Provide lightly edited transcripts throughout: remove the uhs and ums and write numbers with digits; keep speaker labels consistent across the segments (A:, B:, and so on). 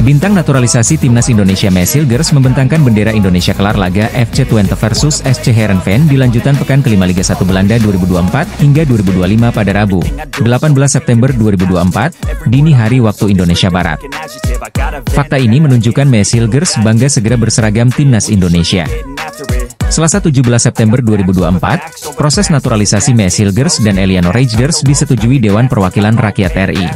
A: Bintang naturalisasi Timnas Indonesia Messil Gers membentangkan bendera Indonesia kelar laga FC Twente versus SC Heerenveen di lanjutan pekan kelima Liga 1 Belanda 2024 hingga 2025 pada Rabu, 18 September 2024, dini hari waktu Indonesia Barat. Fakta ini menunjukkan Messil Gers bangga segera berseragam Timnas Indonesia. Selasa 17 September 2024, proses naturalisasi Messil Gers dan Eliano Reijnders disetujui Dewan Perwakilan Rakyat RI.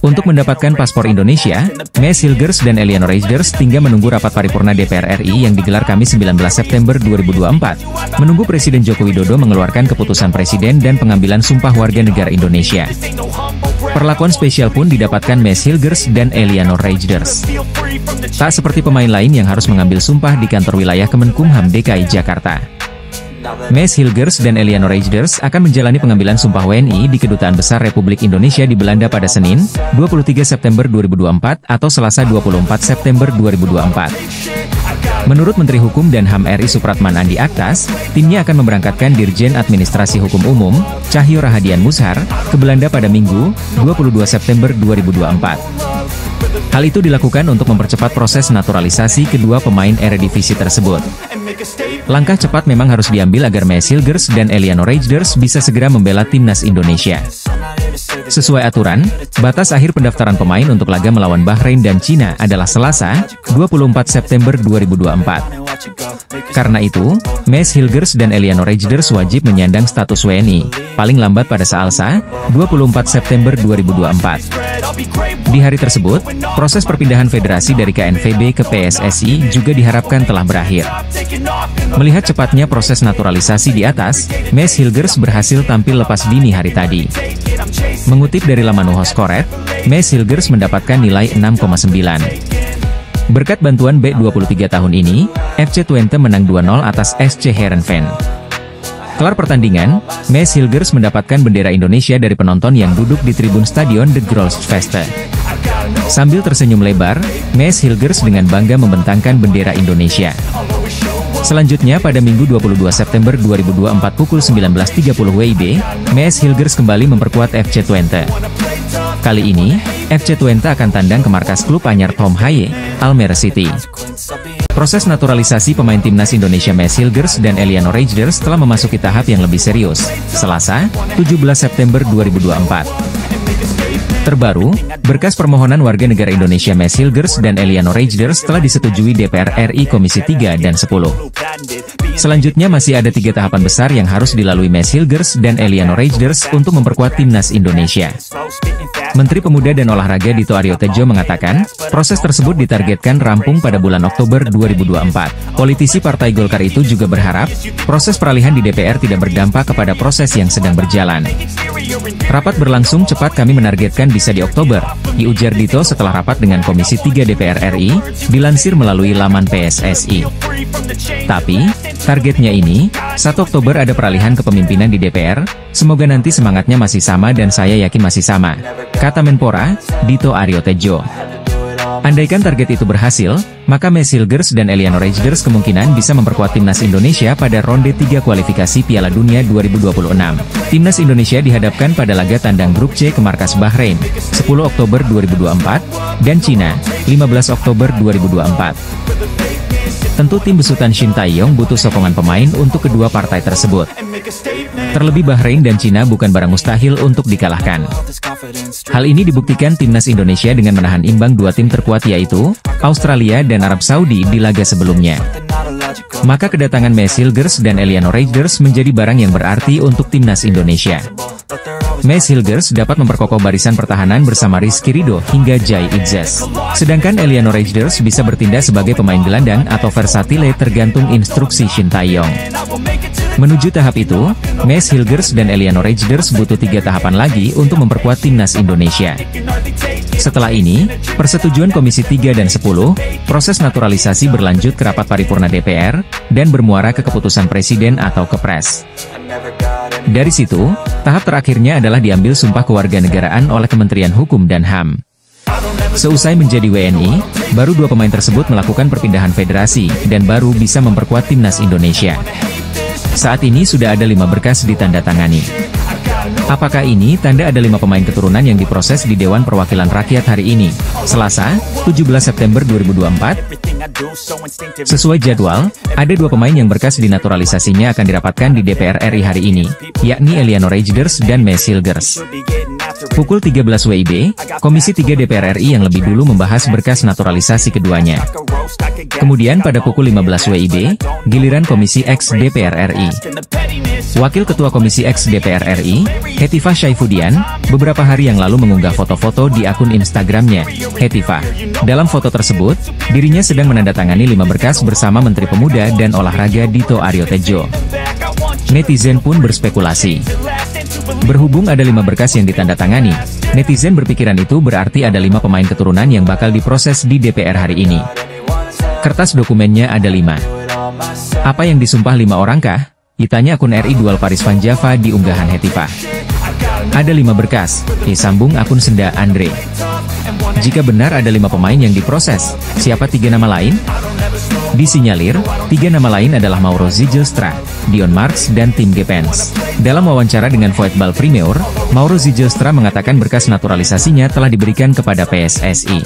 A: Untuk mendapatkan paspor Indonesia, Messil Gers dan Eliano Reijnders tinggal menunggu rapat paripurna DPR RI yang digelar Kamis 19 September 2024, menunggu Presiden Joko Widodo mengeluarkan keputusan Presiden dan pengambilan sumpah warga negara Indonesia. Perlakuan spesial pun didapatkan Messil Gers dan Eliano Reijnders. Tak seperti pemain lain yang harus mengambil sumpah di kantor wilayah Kemenkumham DKI Jakarta. Messil Gers dan Eliano Reijnders akan menjalani pengambilan sumpah WNI di Kedutaan Besar Republik Indonesia di Belanda pada Senin, 23 September 2024 atau Selasa 24 September 2024. Menurut Menteri Hukum dan HAM RI Supratman Andi Aktas, timnya akan memberangkatkan Dirjen Administrasi Hukum Umum, Cahyo Rahadian Mushar, ke Belanda pada Minggu, 22 September 2024. Hal itu dilakukan untuk mempercepat proses naturalisasi kedua pemain Eredivisie tersebut. Langkah cepat memang harus diambil agar Messil Gers dan Eliano Reijnders bisa segera membela Timnas Indonesia. Sesuai aturan, batas akhir pendaftaran pemain untuk laga melawan Bahrain dan Cina adalah Selasa, 24 September 2024. Karena itu, Messil Gers dan Eliano Reijnders wajib menyandang status WNI, paling lambat pada Selasa, 24 September 2024. Di hari tersebut, proses perpindahan federasi dari KNVB ke PSSI juga diharapkan telah berakhir. Melihat cepatnya proses naturalisasi di atas, Messil Gers berhasil tampil lepas dini hari tadi. Mengutip dari laman Nuhoskoret, Messil Gers mendapatkan nilai 6,9. Berkat bantuan B23 tahun ini, FC Twente menang 2-0 atas SC Heerenveen. Kelar pertandingan, Messil Gers mendapatkan bendera Indonesia dari penonton yang duduk di tribun Stadion De Grolschvesten. Sambil tersenyum lebar, Messil Gers dengan bangga membentangkan bendera Indonesia. Selanjutnya pada Minggu 22 September 2024 pukul 19.30 WIB, Messil Gers kembali memperkuat FC Twente. Kali ini, FC Twente akan tandang ke markas klub anyar Tom Haye, Almere City. Proses naturalisasi pemain Timnas Indonesia Messil Gers dan Eliano Reijnders telah memasuki tahap yang lebih serius, Selasa, 17 September 2024. Terbaru, berkas permohonan warga negara Indonesia Messil Gers dan Eliano Reijnders telah disetujui DPR RI Komisi 3 dan 10. Selanjutnya masih ada 3 tahapan besar yang harus dilalui Messil Gers dan Eliano Reijnders untuk memperkuat Timnas Indonesia. Menteri Pemuda dan Olahraga Dito Aryo Tejo mengatakan, proses tersebut ditargetkan rampung pada bulan Oktober 2024. Politisi Partai Golkar itu juga berharap, proses peralihan di DPR tidak berdampak kepada proses yang sedang berjalan. Rapat berlangsung cepat, kami menargetkan bisa di Oktober, diujar Dito setelah rapat dengan Komisi 3 DPR RI, dilansir melalui laman PSSI. Tapi, targetnya ini, 1 Oktober ada peralihan kepemimpinan di DPR, semoga nanti semangatnya masih sama dan saya yakin masih sama, kata Menpora, Dito Aryo Tejo. Andaikan target itu berhasil, maka Messil Gers dan Eliano Reijnders kemungkinan bisa memperkuat Timnas Indonesia pada ronde 3 kualifikasi Piala Dunia 2026. Timnas Indonesia dihadapkan pada laga tandang grup C ke markas Bahrain, 10 Oktober 2024, dan Cina, 15 Oktober 2024. Tentu tim besutan Shin Tae-yong butuh sokongan pemain untuk kedua partai tersebut. Terlebih Bahrain dan Cina bukan barang mustahil untuk dikalahkan. Hal ini dibuktikan Timnas Indonesia dengan menahan imbang 2 tim terkuat yaitu Australia dan Arab Saudi di laga sebelumnya. Maka kedatangan Messil Gers dan Eliano Reijnders menjadi barang yang berarti untuk Timnas Indonesia. Messil Gers dapat memperkokoh barisan pertahanan bersama Rizky Ridho hingga Jai Itzes. Sedangkan Eliano Reijnders bisa bertindak sebagai pemain gelandang atau versatile tergantung instruksi Shin Tae-yong. Menuju tahap itu, Messil Gers dan Eliano Reijnders butuh 3 tahapan lagi untuk memperkuat Timnas Indonesia. Setelah ini, persetujuan Komisi 3 dan 10, proses naturalisasi berlanjut ke rapat paripurna DPR, dan bermuara ke keputusan Presiden atau Kepres. Dari situ, tahap terakhirnya adalah diambil sumpah kewarganegaraan oleh Kementerian Hukum dan HAM. Seusai menjadi WNI, baru 2 pemain tersebut melakukan perpindahan federasi, dan baru bisa memperkuat Timnas Indonesia. Saat ini sudah ada 5 berkas ditandatangani. Apakah ini tanda ada 5 pemain keturunan yang diproses di Dewan Perwakilan Rakyat hari ini, Selasa, 17 September 2024? Sesuai jadwal, ada 2 pemain yang berkas dinaturalisasinya akan dirapatkan di DPR RI hari ini, yakni Eleanor Reigers dan Mes Hilgers. Pukul 13 WIB, Komisi 3 DPR RI yang lebih dulu membahas berkas naturalisasi keduanya. Kemudian pada pukul 15 WIB, giliran Komisi X DPR RI. Wakil Ketua Komisi X DPR RI, Hetifah Syaifuddin, beberapa hari yang lalu mengunggah foto-foto di akun Instagramnya, Hetifah. Dalam foto tersebut, dirinya sedang menandatangani 5 berkas bersama Menteri Pemuda dan Olahraga Dito Aryo Tejo. Netizen pun berspekulasi. Berhubung ada 5 berkas yang ditandatangani, netizen berpikiran itu berarti ada 5 pemain keturunan yang bakal diproses di DPR hari ini. Kertas dokumennya ada 5. Apa yang disumpah 5 orang kah? Ditanya akun RI Dual Paris Van Java di unggahan Hetifah. Ada 5 berkas, sambung akun Senda Andre. Jika benar ada 5 pemain yang diproses, siapa 3 nama lain? Disinyalir, 3 nama lain adalah Mauro Zijlstra, Dion Marks dan Tim Gepens. Dalam wawancara dengan Voetbal Premier, Mauro Zijlstra mengatakan berkas naturalisasinya telah diberikan kepada PSSI.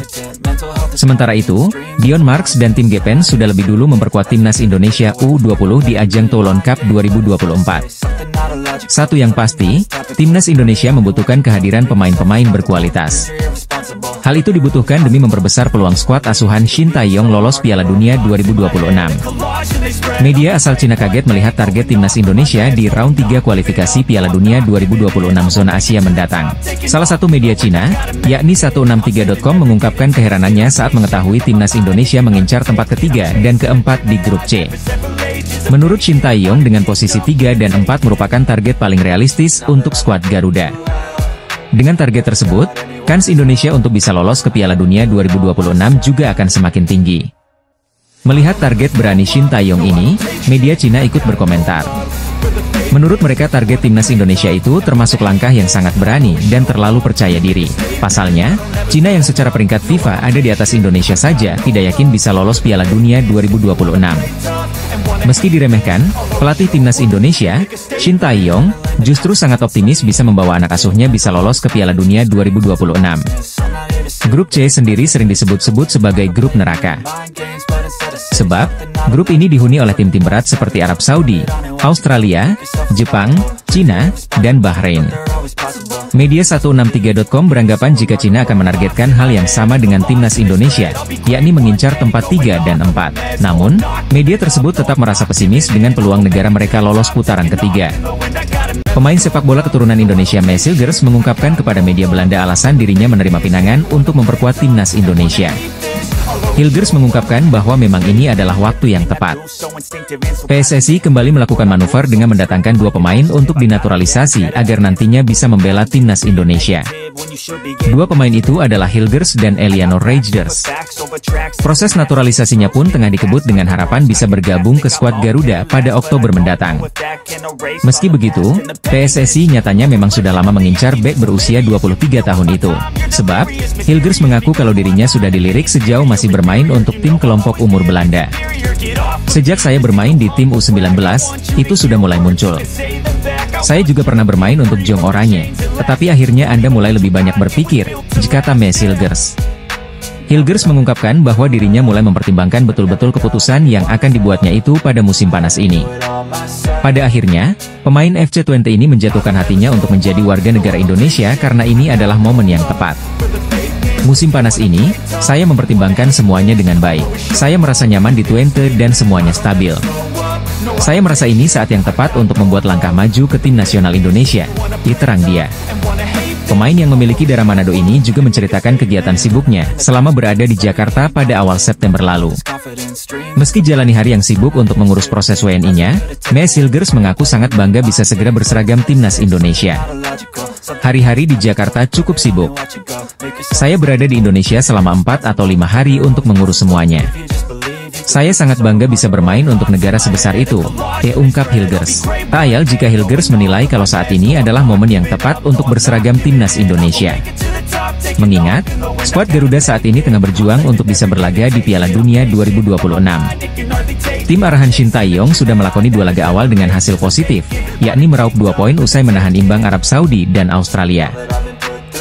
A: Sementara itu, Dion Marks dan Tim Gepens sudah lebih dulu memperkuat timnas Indonesia U20 di ajang Toulon Cup 2024. Satu yang pasti, timnas Indonesia membutuhkan kehadiran pemain-pemain berkualitas. Hal itu dibutuhkan demi memperbesar peluang skuad asuhan Shin Tae-yong lolos Piala Dunia 2026. Media asal Cina kaget melihat target timnas Indonesia di round 3 kualifikasi Piala Dunia 2026 zona Asia mendatang. Salah satu media Cina, yakni 163.com mengungkapkan keheranannya saat mengetahui timnas Indonesia mengincar tempat ketiga dan keempat di grup C. Menurut Shin Tae-yong dengan posisi 3 dan 4 merupakan target paling realistis untuk skuad Garuda. Dengan target tersebut, kans Indonesia untuk bisa lolos ke Piala Dunia 2026 juga akan semakin tinggi. Melihat target berani Shin Tae-yong ini, media Cina ikut berkomentar. Menurut mereka target timnas Indonesia itu termasuk langkah yang sangat berani dan terlalu percaya diri. Pasalnya, Cina yang secara peringkat FIFA ada di atas Indonesia saja tidak yakin bisa lolos Piala Dunia 2026. Meski diremehkan, pelatih timnas Indonesia, Shin Tae-yong, justru sangat optimis bisa membawa anak asuhnya bisa lolos ke Piala Dunia 2026. Grup C sendiri sering disebut-sebut sebagai grup neraka. Sebab, grup ini dihuni oleh tim-tim berat seperti Arab Saudi, Australia, Jepang, Cina, dan Bahrain. Media 163.com beranggapan jika Cina akan menargetkan hal yang sama dengan timnas Indonesia, yakni mengincar tempat 3 dan 4. Namun, media tersebut tetap merasa pesimis dengan peluang negara mereka lolos putaran ketiga. Pemain sepak bola keturunan Indonesia Mes Hilgers mengungkapkan kepada media Belanda alasan dirinya menerima pinangan untuk memperkuat timnas Indonesia. Hilgers mengungkapkan bahwa memang ini adalah waktu yang tepat. PSSI kembali melakukan manuver dengan mendatangkan 2 pemain untuk dinaturalisasi agar nantinya bisa membela timnas Indonesia. 2 pemain itu adalah Hilgers dan Eleanor Reigers. Proses naturalisasinya pun tengah dikebut dengan harapan bisa bergabung ke skuad Garuda pada Oktober mendatang. Meski begitu, PSSI nyatanya memang sudah lama mengincar bek berusia 23 tahun itu. Sebab, Hilgers mengaku kalau dirinya sudah dilirik sejauh masih bermain untuk tim kelompok umur Belanda. Sejak saya bermain di tim U19, itu sudah mulai muncul. Saya juga pernah bermain untuk Jong Oranye, tetapi akhirnya Anda mulai lebih banyak berpikir, kata Mes Hilgers. Hilgers mengungkapkan bahwa dirinya mulai mempertimbangkan betul-betul keputusan yang akan dibuatnya itu pada musim panas ini. Pada akhirnya, pemain FC20 ini menjatuhkan hatinya untuk menjadi warga negara Indonesia karena ini adalah momen yang tepat. Musim panas ini, saya mempertimbangkan semuanya dengan baik. Saya merasa nyaman di Twente dan semuanya stabil. Saya merasa ini saat yang tepat untuk membuat langkah maju ke tim nasional Indonesia, diterang dia. Pemain yang memiliki darah Manado ini juga menceritakan kegiatan sibuknya selama berada di Jakarta pada awal September lalu. Meski jalani hari yang sibuk untuk mengurus proses WNI-nya, Mes Hilgers mengaku sangat bangga bisa segera berseragam timnas Indonesia. Hari-hari di Jakarta cukup sibuk. Saya berada di Indonesia selama 4 atau 5 hari untuk mengurus semuanya. Saya sangat bangga bisa bermain untuk negara sebesar itu, ungkap Hilgers. Tak ayal jika Hilgers menilai kalau saat ini adalah momen yang tepat untuk berseragam timnas Indonesia. Mengingat, skuad Garuda saat ini tengah berjuang untuk bisa berlaga di Piala Dunia 2026. Tim arahan Shin Tae-yong sudah melakoni 2 laga awal dengan hasil positif, yakni meraup 2 poin usai menahan imbang Arab Saudi dan Australia.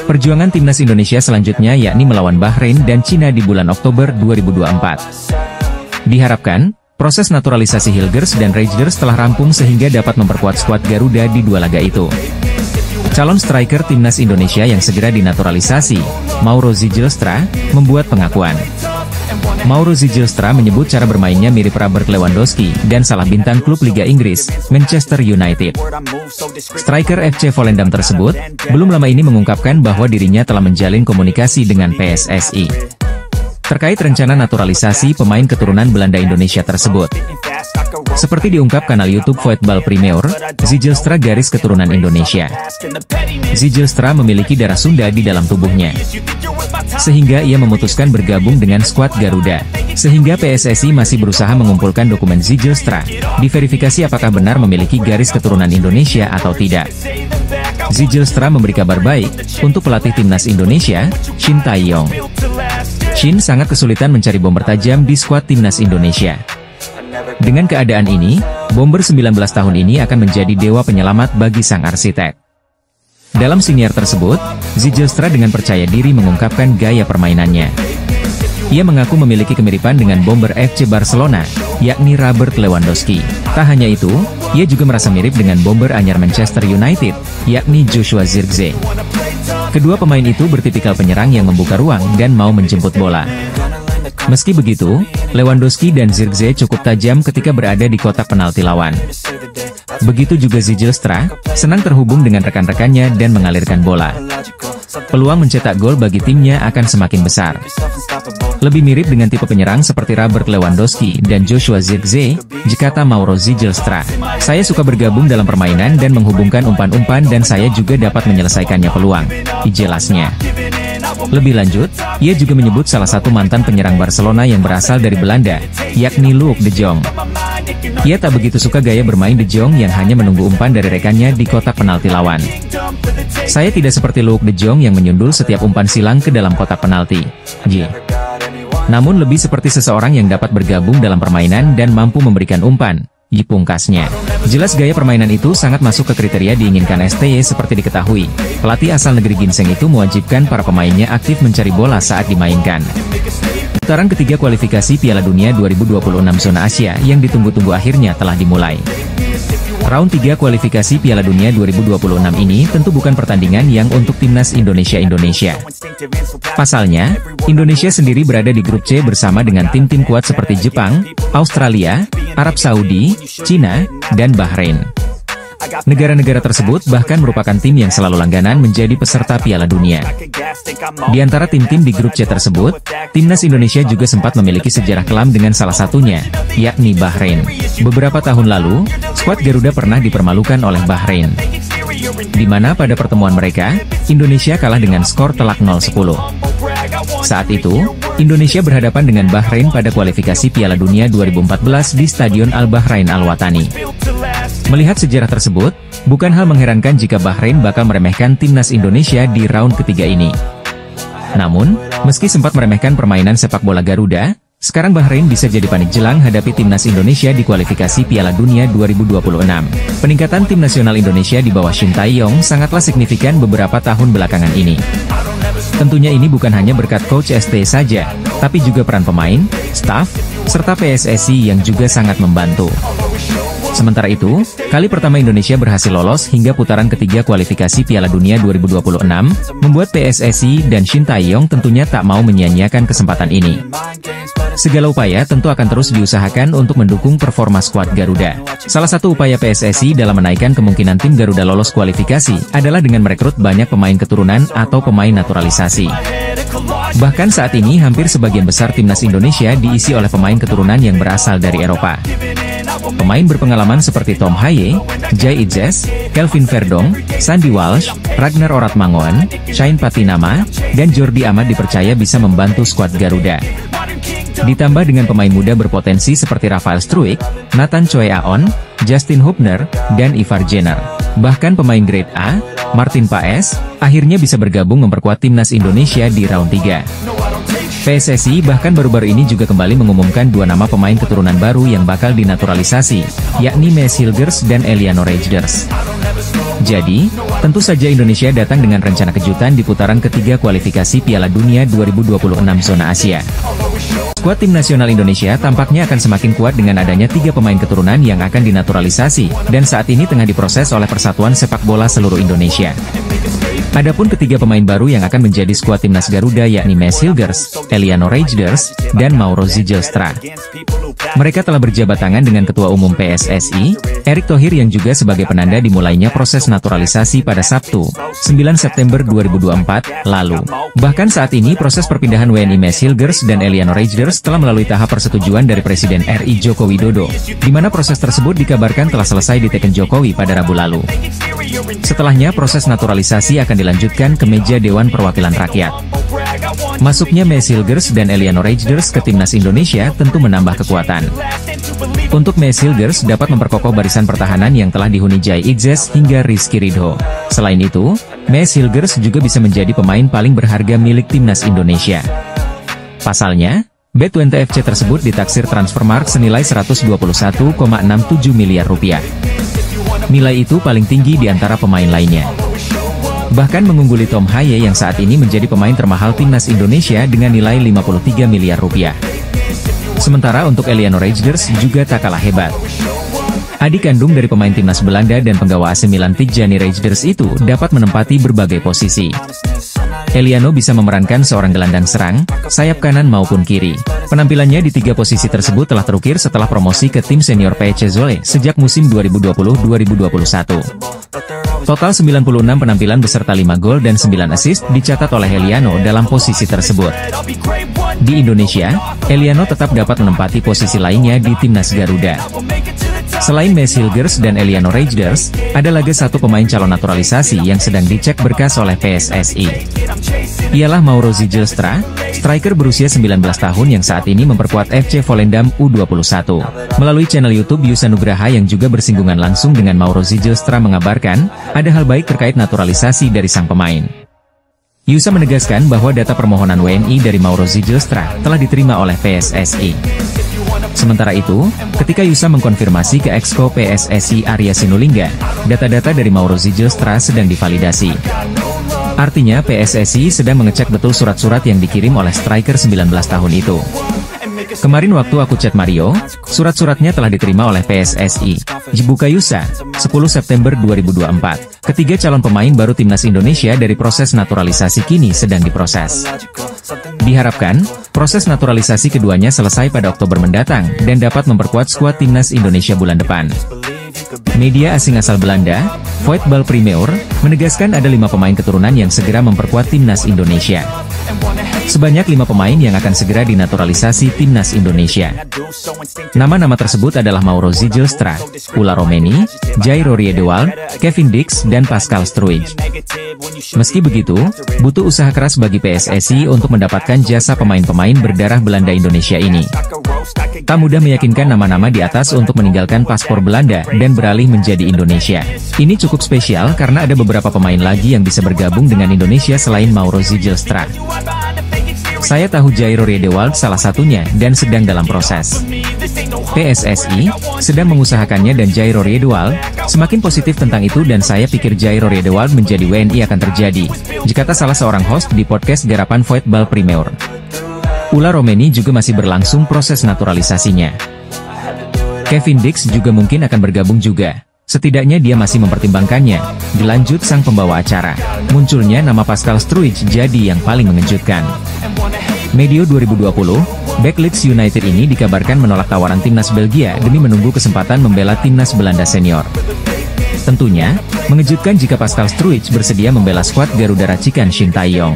A: Perjuangan timnas Indonesia selanjutnya yakni melawan Bahrain dan Cina di bulan Oktober 2024. Diharapkan, proses naturalisasi Hilgers dan Reijers telah rampung sehingga dapat memperkuat skuad Garuda di 2 laga itu. Calon striker timnas Indonesia yang segera dinaturalisasi, Mauro Zijlstra, membuat pengakuan. Mauro Zijlstra menyebut cara bermainnya mirip Robert Lewandowski dan salah bintang klub Liga Inggris, Manchester United. Striker FC Volendam tersebut, belum lama ini mengungkapkan bahwa dirinya telah menjalin komunikasi dengan PSSI terkait rencana naturalisasi pemain keturunan Belanda Indonesia tersebut. Seperti diungkap kanal YouTube Voetbal Premier, Zijlstra garis keturunan Indonesia. Zijlstra memiliki darah Sunda di dalam tubuhnya, sehingga ia memutuskan bergabung dengan skuad Garuda. Sehingga PSSI masih berusaha mengumpulkan dokumen Zijlstra, diverifikasi apakah benar memiliki garis keturunan Indonesia atau tidak. Zijlstra memberi kabar baik untuk pelatih timnas Indonesia, Shin Tae-yong. Shin sangat kesulitan mencari bomber tajam di skuad timnas Indonesia. Dengan keadaan ini, bomber 19 tahun ini akan menjadi dewa penyelamat bagi sang arsitek. Dalam siniar tersebut, Zijlstra dengan percaya diri mengungkapkan gaya permainannya. Ia mengaku memiliki kemiripan dengan bomber FC Barcelona, yakni Robert Lewandowski. Tak hanya itu, ia juga merasa mirip dengan bomber anyar Manchester United, yakni Joshua Zirkzee. Kedua pemain itu bertipikal penyerang yang membuka ruang dan mau menjemput bola. Meski begitu, Lewandowski dan Zirkzee cukup tajam ketika berada di kotak penalti lawan. Begitu juga Zijlstra, senang terhubung dengan rekan-rekannya dan mengalirkan bola. Peluang mencetak gol bagi timnya akan semakin besar. Lebih mirip dengan tipe penyerang seperti Robert Lewandowski dan Joshua Zirkzee, kata Mauro Zijlstra. Saya suka bergabung dalam permainan dan menghubungkan umpan-umpan dan saya juga dapat menyelesaikannya peluang, jelasnya. Lebih lanjut, ia juga menyebut salah satu mantan penyerang Barcelona yang berasal dari Belanda, yakni Luuk de Jong. Ia tak begitu suka gaya bermain de Jong yang hanya menunggu umpan dari rekannya di kotak penalti lawan. Saya tidak seperti Luuk de Jong yang menyundul setiap umpan silang ke dalam kotak penalti. Namun lebih seperti seseorang yang dapat bergabung dalam permainan dan mampu memberikan umpan, pungkasnya. Jelas gaya permainan itu sangat masuk ke kriteria diinginkan STY seperti diketahui. Pelatih asal negeri ginseng itu mewajibkan para pemainnya aktif mencari bola saat dimainkan. Putaran ketiga kualifikasi Piala Dunia 2026 zona Asia yang ditunggu-tunggu akhirnya telah dimulai. Round 3 kualifikasi Piala Dunia 2026 ini tentu bukan pertandingan yang untuk timnas Indonesia. Pasalnya, Indonesia sendiri berada di grup C bersama dengan tim-tim kuat seperti Jepang, Australia, Arab Saudi, Cina, dan Bahrain. Negara-negara tersebut bahkan merupakan tim yang selalu langganan menjadi peserta Piala Dunia. Di antara tim-tim di grup C tersebut, timnas Indonesia juga sempat memiliki sejarah kelam dengan salah satunya, yakni Bahrain. Beberapa tahun lalu, skuad Garuda pernah dipermalukan oleh Bahrain, di mana pada pertemuan mereka, Indonesia kalah dengan skor telak 0-10. Saat itu, Indonesia berhadapan dengan Bahrain pada kualifikasi Piala Dunia 2014 di Stadion Al-Bahrain Al-Watani. Melihat sejarah tersebut, bukan hal mengherankan jika Bahrain bakal meremehkan timnas Indonesia di round ketiga ini. Namun, meski sempat meremehkan permainan sepak bola Garuda, sekarang Bahrain bisa jadi panik jelang hadapi timnas Indonesia di kualifikasi Piala Dunia 2026. Peningkatan tim nasional Indonesia di bawah Shin Tae-yong sangatlah signifikan beberapa tahun belakangan ini. Tentunya ini bukan hanya berkat Coach ST saja, tapi juga peran pemain, staf, serta PSSI yang juga sangat membantu. Sementara itu, kali pertama Indonesia berhasil lolos hingga putaran ketiga kualifikasi Piala Dunia 2026, membuat PSSI dan Shin Tae-yong tentunya tak mau menyia-nyiakan kesempatan ini. Segala upaya tentu akan terus diusahakan untuk mendukung performa skuad Garuda. Salah satu upaya PSSI dalam menaikkan kemungkinan tim Garuda lolos kualifikasi adalah dengan merekrut banyak pemain keturunan atau pemain naturalisasi. Bahkan saat ini hampir sebagian besar timnas Indonesia diisi oleh pemain keturunan yang berasal dari Eropa. Pemain berpengalaman seperti Tom Haye, Jay Idzes, Kelvin Verdong, Sandy Walsh, Ragnar Oratmangoen, Shane Patinama, dan Jordi Amat dipercaya bisa membantu skuad Garuda. Ditambah dengan pemain muda berpotensi seperti Rafael Struijk, Nathan Choi Aon, Justin Hubner, dan Ivar Jenner. Bahkan pemain grade A, Martin Paes, akhirnya bisa bergabung memperkuat timnas Indonesia di round 3. PSSI bahkan baru-baru ini juga kembali mengumumkan dua nama pemain keturunan baru yang bakal dinaturalisasi, yakni Maes Hilgers dan Eliano Reijnders. Jadi, tentu saja Indonesia datang dengan rencana kejutan di putaran ketiga kualifikasi Piala Dunia 2026 zona Asia. Skuad tim nasional Indonesia tampaknya akan semakin kuat dengan adanya 3 pemain keturunan yang akan dinaturalisasi, dan saat ini tengah diproses oleh Persatuan Sepak Bola Seluruh Indonesia. Adapun ketiga pemain baru yang akan menjadi skuad timnas Garuda yakni Maes Hilgers, Eliano Reijnders, dan Mauro Zijlstra. Mereka telah berjabat tangan dengan Ketua Umum PSSI, Erick Thohir yang juga sebagai penanda dimulainya proses naturalisasi pada Sabtu, 9 September 2024, lalu. Bahkan saat ini proses perpindahan WNI Maes Hilgers dan Eliano Reijnders telah melalui tahap persetujuan dari Presiden RI Joko Widodo, di mana proses tersebut dikabarkan telah selesai diteken Jokowi pada Rabu lalu. Setelahnya proses naturalisasi akan dilanjutkan ke meja Dewan Perwakilan Rakyat. Masuknya Maes Hilgers dan Eliano Reijnders ke timnas Indonesia tentu menambah kekuatan. Untuk Maes Hilgers dapat memperkokoh barisan pertahanan yang telah dihuni Jai Itzes hingga Rizky Ridho. Selain itu, Maes Hilgers juga bisa menjadi pemain paling berharga milik timnas Indonesia. Pasalnya, B20 FC tersebut ditaksir Transfermarkt senilai 121,67 miliar rupiah. Nilai itu paling tinggi di antara pemain lainnya. Bahkan mengungguli Tom Haye yang saat ini menjadi pemain termahal timnas Indonesia dengan nilai 53 miliar rupiah. Sementara untuk Eliano Reijnders juga tak kalah hebat. Adik kandung dari pemain timnas Belanda dan penggawa AC Milan Tijjani Reijnders itu dapat menempati berbagai posisi. Eliano bisa memerankan seorang gelandang serang, sayap kanan maupun kiri. Penampilannya di 3 posisi tersebut telah terukir setelah promosi ke tim senior PC Zwolle sejak musim 2020-2021. Total 96 penampilan beserta 5 gol dan 9 assist dicatat oleh Eliano dalam posisi tersebut. Di Indonesia, Eliano tetap dapat menempati posisi lainnya di timnas Garuda. Selain Maes Hilgers dan Eliano Reijnders, ada lagi satu pemain calon naturalisasi yang sedang dicek berkas oleh PSSI. Ialah Mauro Zijlstra, striker berusia 19 tahun yang saat ini memperkuat FC Volendam U21. Melalui channel YouTube Yusa Nugraha yang juga bersinggungan langsung dengan Mauro Zijlstra mengabarkan, ada hal baik terkait naturalisasi dari sang pemain. Yusa menegaskan bahwa data permohonan WNI dari Mauro Zijlstra telah diterima oleh PSSI. Sementara itu, ketika Yusa mengkonfirmasi ke Exco PSSI Arya Sinulinga, data-data dari Mauro Zijlstra sedang divalidasi. Artinya PSSI sedang mengecek betul surat-surat yang dikirim oleh striker 19 tahun itu. Kemarin waktu aku chat Mario, surat-suratnya telah diterima oleh PSSI. Dibuka Yusa, 10 September 2024. Ketiga calon pemain baru timnas Indonesia dari proses naturalisasi kini sedang diproses. Diharapkan, proses naturalisasi keduanya selesai pada Oktober mendatang dan dapat memperkuat skuad timnas Indonesia bulan depan. Media asing asal Belanda, Voetbal Primeur, menegaskan ada 5 pemain keturunan yang segera memperkuat timnas Indonesia. Sebanyak 5 pemain yang akan segera dinaturalisasi timnas Indonesia. Nama-nama tersebut adalah Mauro Zijlstra, Ula Romeni, Jairo Riedewald, Kevin Dix, dan Pascal Struij. Meski begitu, butuh usaha keras bagi PSSI untuk mendapatkan jasa pemain-pemain berdarah Belanda Indonesia ini. Tak mudah meyakinkan nama-nama di atas untuk meninggalkan paspor Belanda dan beralih menjadi Indonesia. Ini cukup spesial karena ada beberapa pemain lagi yang bisa bergabung dengan Indonesia selain Mauro Zijlstra. Saya tahu Jairo Riedewald salah satunya dan sedang dalam proses. PSSI sedang mengusahakannya dan Jairo Riedewald semakin positif tentang itu dan saya pikir Jairo Riedewald menjadi WNI akan terjadi, jikata salah seorang host di podcast garapan Voetbal Primeur. Ula Romeni juga masih berlangsung proses naturalisasinya. Kevin Dix juga mungkin akan bergabung juga. Setidaknya dia masih mempertimbangkannya. Dilanjut sang pembawa acara. Munculnya nama Pascal Struij jadi yang paling mengejutkan. Medio 2020, bek Leeds United ini dikabarkan menolak tawaran timnas Belgia demi menunggu kesempatan membela timnas Belanda senior. Tentunya, mengejutkan jika Pascal Struij bersedia membela skuad Garuda racikan Shin Tae-yong.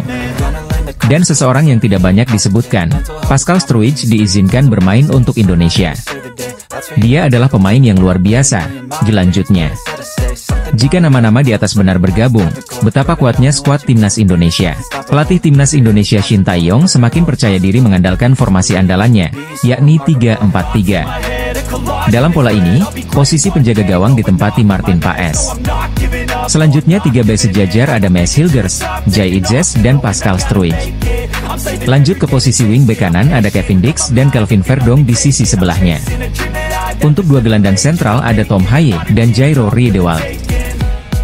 A: Dan seseorang yang tidak banyak disebutkan, Pascal Struij diizinkan bermain untuk Indonesia. Dia adalah pemain yang luar biasa, dilanjutnya. Jika nama-nama di atas benar bergabung, betapa kuatnya skuad timnas Indonesia. Pelatih timnas Indonesia Shin Tae-yong semakin percaya diri mengandalkan formasi andalannya, yakni 3-4-3. Dalam pola ini, posisi penjaga gawang ditempati Martin Paes. Selanjutnya 3 bek sejajar ada Mads Hilgers, Jay Itzes, dan Pascal Struij. Lanjut ke posisi wing bek kanan ada Kevin Dix dan Kelvin Verdong di sisi sebelahnya. Untuk 2 gelandang sentral ada Tom Haye dan Jairo Riedewald.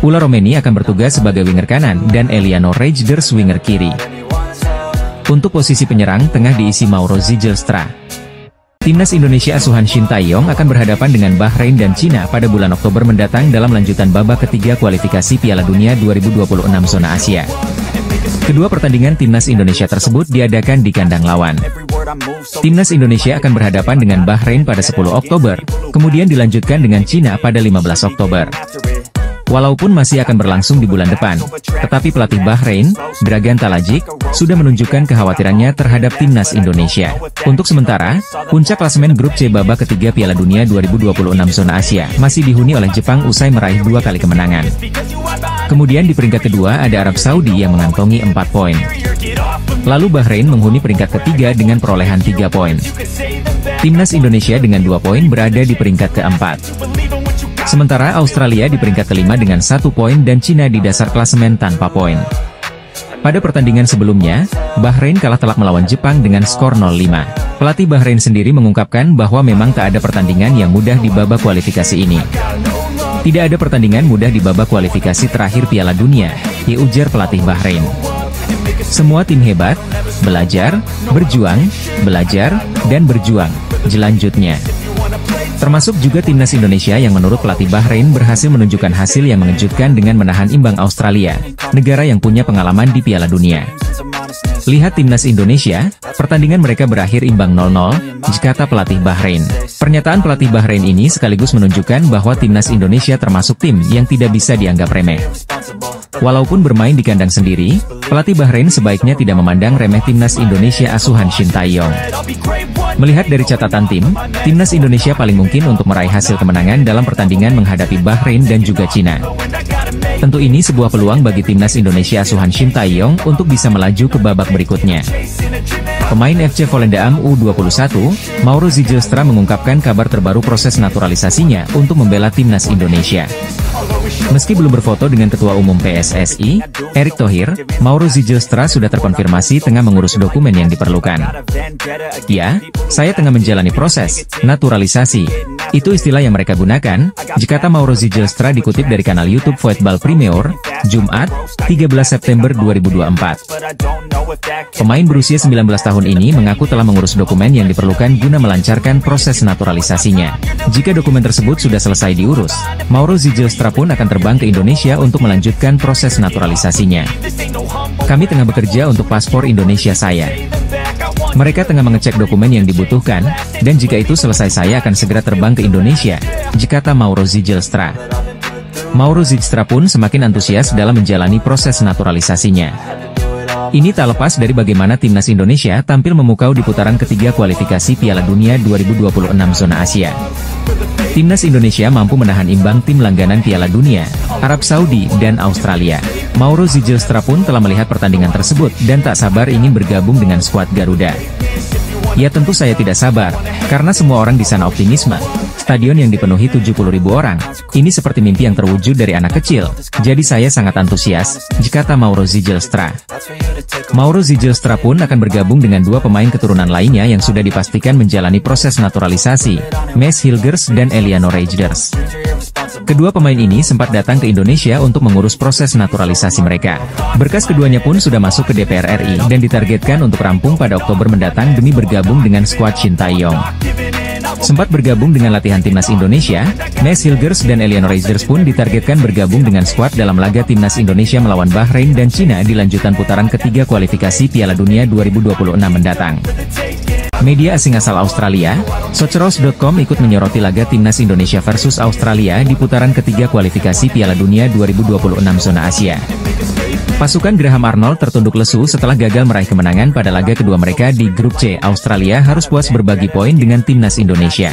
A: Ula Romeni akan bertugas sebagai winger kanan dan Eliano Reijnders winger kiri. Untuk posisi penyerang tengah diisi Mauro Zijlstra. Timnas Indonesia asuhan Shin Tae-yong akan berhadapan dengan Bahrain dan Cina pada bulan Oktober mendatang dalam lanjutan babak ketiga kualifikasi Piala Dunia 2026 zona Asia. Kedua pertandingan Timnas Indonesia tersebut diadakan di kandang lawan. Timnas Indonesia akan berhadapan dengan Bahrain pada 10 Oktober, kemudian dilanjutkan dengan Cina pada 15 Oktober. Walaupun masih akan berlangsung di bulan depan, tetapi pelatih Bahrain, Dragan Talajik, sudah menunjukkan kekhawatirannya terhadap Timnas Indonesia. Untuk sementara, puncak klasemen grup C babak ketiga Piala Dunia 2026 zona Asia masih dihuni oleh Jepang usai meraih 2 kali kemenangan. Kemudian di peringkat kedua ada Arab Saudi yang mengantongi 4 poin. Lalu Bahrain menghuni peringkat ketiga dengan perolehan 3 poin. Timnas Indonesia dengan 2 poin berada di peringkat keempat. Sementara Australia di peringkat kelima dengan 1 poin dan Cina di dasar klasemen tanpa poin. Pada pertandingan sebelumnya, Bahrain kalah telak melawan Jepang dengan skor 0-5. Pelatih Bahrain sendiri mengungkapkan bahwa memang tak ada pertandingan yang mudah di babak kualifikasi ini. Tidak ada pertandingan mudah di babak kualifikasi terakhir Piala Dunia, ujar pelatih Bahrain. Semua tim hebat, belajar, dan berjuang, jelanjutnya. Termasuk juga Timnas Indonesia yang menurut pelatih Bahrain berhasil menunjukkan hasil yang mengejutkan dengan menahan imbang Australia, negara yang punya pengalaman di Piala Dunia. Lihat Timnas Indonesia, pertandingan mereka berakhir imbang 0-0, kata pelatih Bahrain. Pernyataan pelatih Bahrain ini sekaligus menunjukkan bahwa Timnas Indonesia termasuk tim yang tidak bisa dianggap remeh. Walaupun bermain di kandang sendiri, pelatih Bahrain sebaiknya tidak memandang remeh Timnas Indonesia asuhan Shin Tae-yong. Melihat dari catatan tim, Timnas Indonesia paling mungkin untuk meraih hasil kemenangan dalam pertandingan menghadapi Bahrain dan juga Cina. Tentu ini sebuah peluang bagi Timnas Indonesia asuhan Shin Tae-yong untuk bisa melaju ke babak berikutnya. Pemain FC Volendam U21, Mauro Zijlstra mengungkapkan kabar terbaru proses naturalisasinya untuk membela Timnas Indonesia. Meski belum berfoto dengan Ketua Umum PSSI, Erick Thohir, Mauro Zijlstra sudah terkonfirmasi tengah mengurus dokumen yang diperlukan. Ya, saya tengah menjalani proses naturalisasi. Itu istilah yang mereka gunakan, kata Mauro Zijlstra dikutip dari kanal YouTube Voetbal Premier, Jumat, 13 September 2024. Pemain berusia 19 tahun ini mengaku telah mengurus dokumen yang diperlukan guna melancarkan proses naturalisasinya. Jika dokumen tersebut sudah selesai diurus, Mauro Zijlstra pun akan terbang ke Indonesia untuk melanjutkan proses naturalisasinya. Kami tengah bekerja untuk paspor Indonesia saya. Mereka tengah mengecek dokumen yang dibutuhkan, dan jika itu selesai saya akan segera terbang ke Indonesia, kata Mauro Zijlstra. Mauro Zijlstra pun semakin antusias dalam menjalani proses naturalisasinya. Ini tak lepas dari bagaimana Timnas Indonesia tampil memukau di putaran ketiga kualifikasi Piala Dunia 2026 zona Asia. Timnas Indonesia mampu menahan imbang tim langganan Piala Dunia, Arab Saudi dan Australia. Mauro Zijlstra pun telah melihat pertandingan tersebut dan tak sabar ingin bergabung dengan skuad Garuda. Ya tentu saya tidak sabar, karena semua orang di sana optimisme. Stadion yang dipenuhi 70.000 orang, ini seperti mimpi yang terwujud dari anak kecil, jadi saya sangat antusias, kata Mauro Zijlstra. Mauro Zijlstra pun akan bergabung dengan 2 pemain keturunan lainnya yang sudah dipastikan menjalani proses naturalisasi, Mads Hilgers dan Eliano Reijnders. Kedua pemain ini sempat datang ke Indonesia untuk mengurus proses naturalisasi mereka. Berkas keduanya pun sudah masuk ke DPR RI dan ditargetkan untuk rampung pada Oktober mendatang demi bergabung dengan skuad Shin Tae-yong. Sempat bergabung dengan latihan Timnas Indonesia, Mads Hilgers dan Eliano Reijnders pun ditargetkan bergabung dengan skuad dalam laga Timnas Indonesia melawan Bahrain dan Cina di lanjutan putaran ketiga kualifikasi Piala Dunia 2026 mendatang. Media asing asal Australia, Socceroos.com ikut menyoroti laga Timnas Indonesia versus Australia di putaran ketiga kualifikasi Piala Dunia 2026 zona Asia. Pasukan Graham Arnold tertunduk lesu setelah gagal meraih kemenangan pada laga kedua mereka di grup C. Australia harus puas berbagi poin dengan Timnas Indonesia.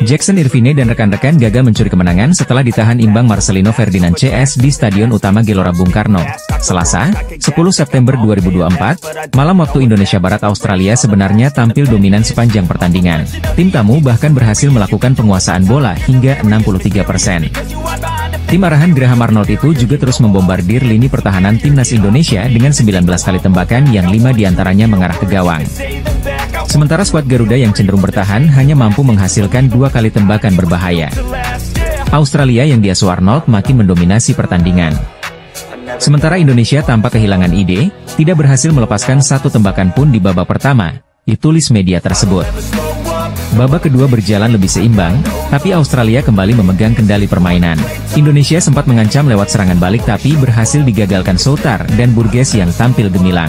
A: Jackson Irvine dan rekan-rekan gagal mencuri kemenangan setelah ditahan imbang Marcelino Ferdinand CS di Stadion Utama Gelora Bung Karno, Selasa, 10 September 2024, malam waktu Indonesia Barat. Australia sebenarnya tampil dominan sepanjang pertandingan. Tim tamu bahkan berhasil melakukan penguasaan bola hingga 63%. Tim arahan Graham Arnold itu juga terus membombardir lini pertahanan timnas Indonesia dengan 19 kali tembakan yang 5 diantaranya mengarah ke gawang. Sementara skuad Garuda yang cenderung bertahan hanya mampu menghasilkan 2 kali tembakan berbahaya. Australia yang diasuh Arnold makin mendominasi pertandingan. Sementara Indonesia tanpa kehilangan ide, tidak berhasil melepaskan 1 tembakan pun di babak pertama, ditulis media tersebut. Babak kedua berjalan lebih seimbang, tapi Australia kembali memegang kendali permainan. Indonesia sempat mengancam lewat serangan balik tapi berhasil digagalkan Soutar dan Burgess yang tampil gemilang.